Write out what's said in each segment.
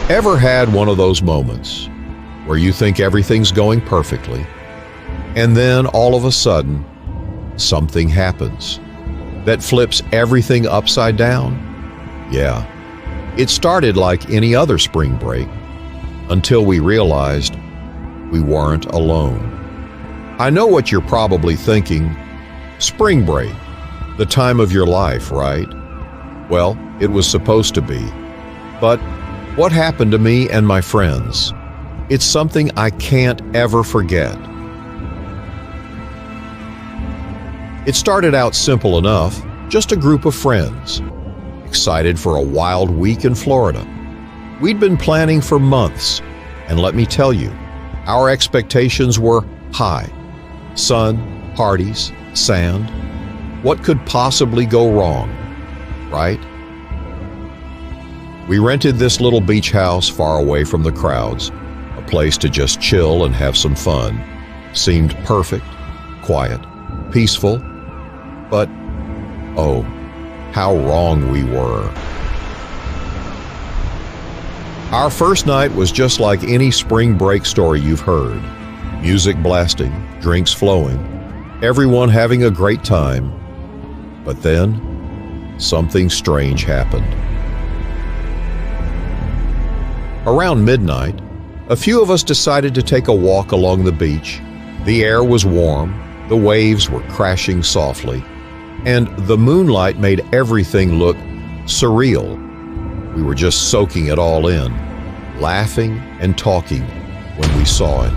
Ever had one of those moments where you think everything's going perfectly, and then all of a sudden, something happens that flips everything upside down? Yeah, it started like any other spring break until we realized we weren't alone. I know what you're probably thinking. Spring break, the time of your life, right? Well, it was supposed to be. But what happened to me and my friends? It's something I can't ever forget. It started out simple enough, just a group of friends, excited for a wild week in Florida. We'd been planning for months, and let me tell you, our expectations were high. Sun, parties, sand. What could possibly go wrong, right? We rented this little beach house far away from the crowds, a place to just chill and have some fun. Seemed perfect, quiet, peaceful, but oh, how wrong we were. Our first night was just like any spring break story you've heard. Music blasting, drinks flowing, everyone having a great time. But then, something strange happened. Around midnight, a few of us decided to take a walk along the beach. The air was warm, the waves were crashing softly, and the moonlight made everything look surreal. We were just soaking it all in, laughing and talking when we saw it.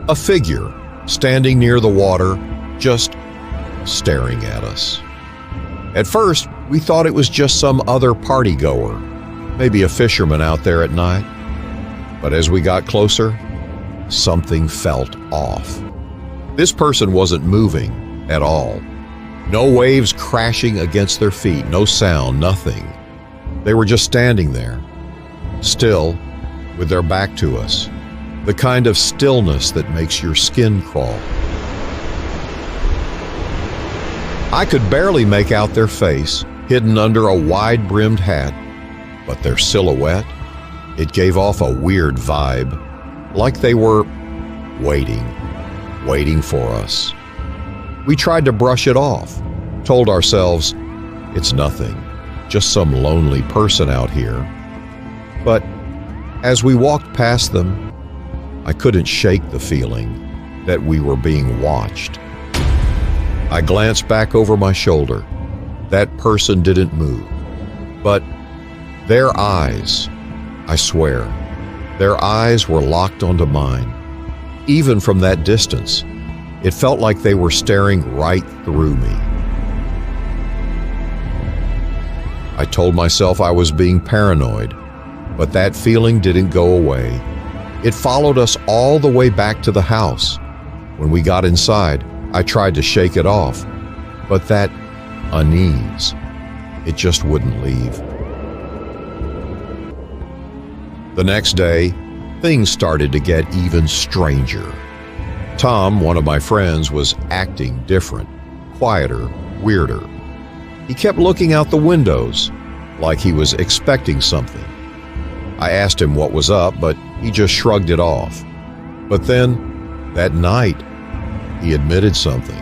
A figure standing near the water, just staring at us. At first, we thought it was just some other party goer, maybe a fisherman out there at night. But as we got closer, something felt off. This person wasn't moving at all. No waves crashing against their feet, no sound, nothing. They were just standing there, still, with their back to us. The kind of stillness that makes your skin crawl. I could barely make out their face, hidden under a wide-brimmed hat, but their silhouette, it gave off a weird vibe, like they were waiting for us. We tried to brush it off, told ourselves, it's nothing, just some lonely person out here. But as we walked past them, I couldn't shake the feeling that we were being watched. I glanced back over my shoulder. That person didn't move. But their eyes, I swear, their eyes were locked onto mine. Even from that distance, it felt like they were staring right through me. I told myself I was being paranoid, but that feeling didn't go away. It followed us all the way back to the house. When we got inside, I tried to shake it off, but that unease, it just wouldn't leave. The next day, things started to get even stranger. Tom, one of my friends, was acting different, quieter, weirder. He kept looking out the windows, like he was expecting something. I asked him what was up, but he just shrugged it off. But then, that night, he admitted something.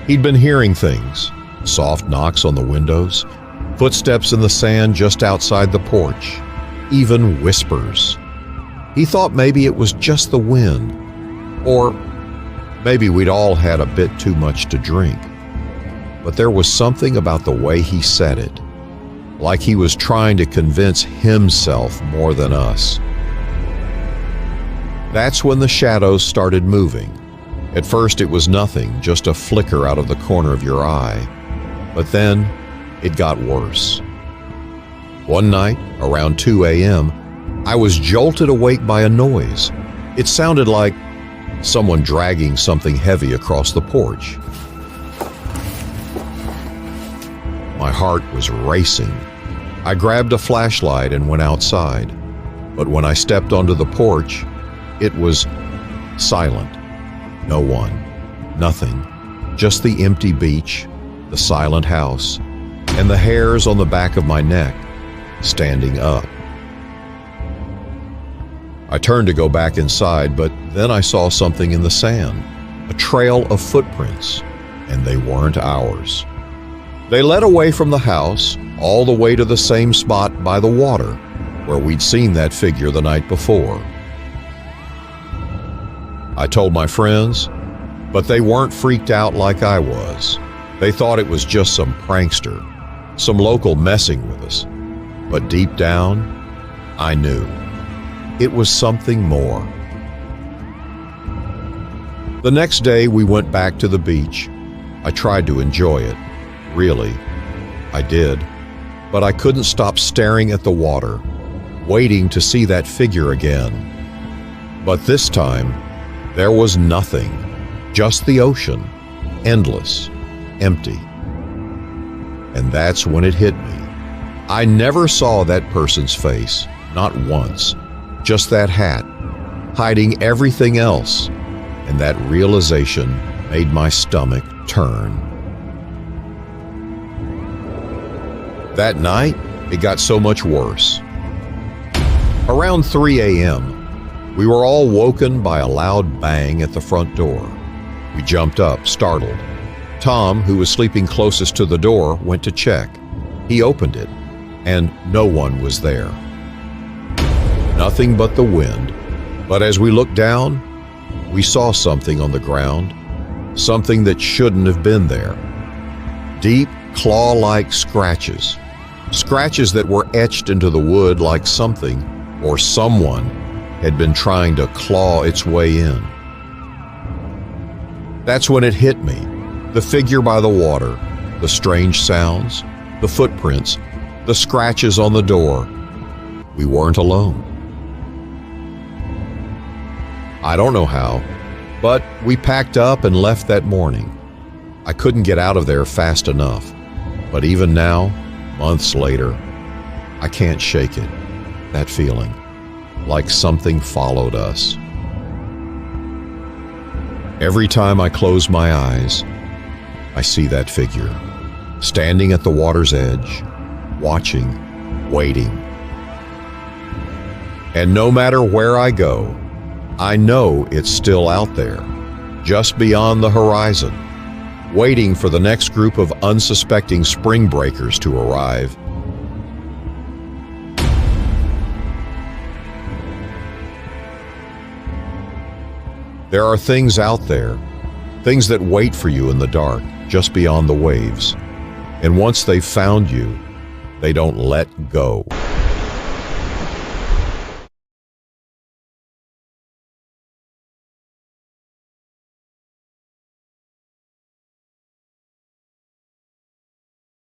He'd been hearing things, soft knocks on the windows, footsteps in the sand just outside the porch, even whispers. He thought maybe it was just the wind, or maybe we'd all had a bit too much to drink. But there was something about the way he said it, like he was trying to convince himself more than us. That's when the shadows started moving. At first it was nothing, just a flicker out of the corner of your eye. But then it got worse. One night, around 2 a.m., I was jolted awake by a noise. It sounded like someone dragging something heavy across the porch. My heart was racing. I grabbed a flashlight and went outside. But when I stepped onto the porch, it was silent. No one, nothing, just the empty beach, the silent house, and the hairs on the back of my neck standing up. I turned to go back inside, but then I saw something in the sand, a trail of footprints, and they weren't ours. They led away from the house, all the way to the same spot by the water, where we'd seen that figure the night before. I told my friends, but they weren't freaked out like I was. They thought it was just some prankster, some local messing with us. But deep down, I knew it was something more. The next day, we went back to the beach. I tried to enjoy it. Really, I did. But I couldn't stop staring at the water, waiting to see that figure again. But this time, there was nothing, just the ocean, endless, empty. And that's when it hit me. I never saw that person's face, not once, just that hat, hiding everything else, and that realization made my stomach turn. That night, it got so much worse. Around 3 a.m., we were all woken by a loud bang at the front door. We jumped up, startled. Tom, who was sleeping closest to the door, went to check. He opened it, and no one was there. Nothing but the wind. But as we looked down, we saw something on the ground, something that shouldn't have been there. Deep, claw-like scratches. Scratches that were etched into the wood like something or someone had been trying to claw its way in. That's when it hit me. The figure by the water, the strange sounds, the footprints, the scratches on the door. We weren't alone. I don't know how, but we packed up and left that morning. I couldn't get out of there fast enough, but even now, months later, I can't shake it, that feeling, like something followed us. Every time I close my eyes, I see that figure, standing at the water's edge, watching, waiting. And no matter where I go, I know it's still out there, just beyond the horizon, waiting for the next group of unsuspecting spring breakers to arrive. There are things out there, things that wait for you in the dark, just beyond the waves. And once they've found you, they don't let go.